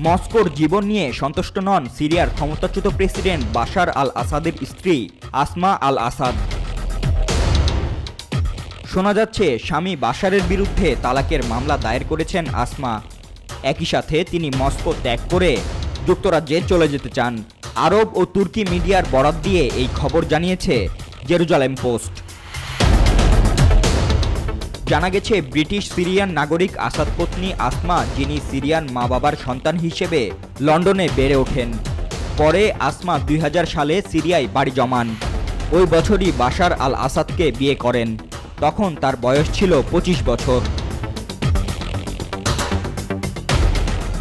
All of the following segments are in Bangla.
মস্কোর জীবন নিয়ে সন্তুষ্ট নন সিরিয়ার ক্ষমতাচ্যুত প্রেসিডেন্ট বাশার আল আসাদের স্ত্রী আসমা আল আসাদ। শোনা যাচ্ছে স্বামী বাশারের বিরুদ্ধে তালাকের মামলা দায়ের করেছেন আসমা। একই সাথে তিনি মস্কো ত্যাগ করে যুক্তরাজ্যে চলে যেতে চান। আরব ও তুর্কি মিডিয়ার বরাত দিয়ে এই খবর জানিয়েছে জেরুজালেম পোস্ট। জানা গেছে ব্রিটিশ সিরিয়ান নাগরিক আসাদ পত্নী আসমা, যিনি সিরিয়ান মা বাবার সন্তান হিসেবে লন্ডনে বেড়ে ওঠেন। পরে আসমা 2000 সালে সিরিয়ায় বাড়ি জমান। ওই বছরই বাশার আল আসাদকে বিয়ে করেন। তখন তার বয়স ছিল 25 বছর।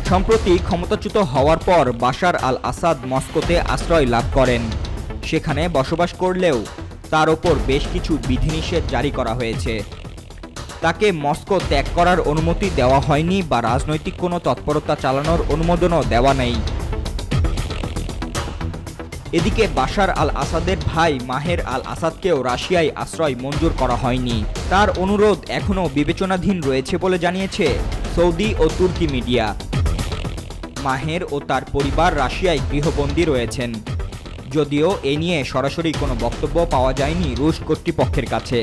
সম্প্রতি ক্ষমতাচ্যুত হওয়ার পর বাশার আল আসাদ মস্কোতে আশ্রয় লাভ করেন। সেখানে বসবাস করলেও তার ওপর বেশ কিছু বিধিনিষেধ জারি করা হয়েছে। তাকে মস্কো ত্যাগ করার অনুমতি দেওয়া হয়নি বা রাজনৈতিক কোনো তৎপরতা চালানোর অনুমোদনও দেওয়া নেই। এদিকে বাশার আল আসাদের ভাই মাহের আল আসাদকেও রাশিয়ায় আশ্রয় মঞ্জুর করা হয়নি। তার অনুরোধ এখনও বিবেচনাধীন রয়েছে বলে জানিয়েছে সৌদি ও তুর্কি মিডিয়া। মাহের ও তার পরিবার রাশিয়ায় গৃহবন্দী রয়েছেন, যদিও এ নিয়ে সরাসরি কোনো বক্তব্য পাওয়া যায়নি রুশ কর্তৃপক্ষের কাছে।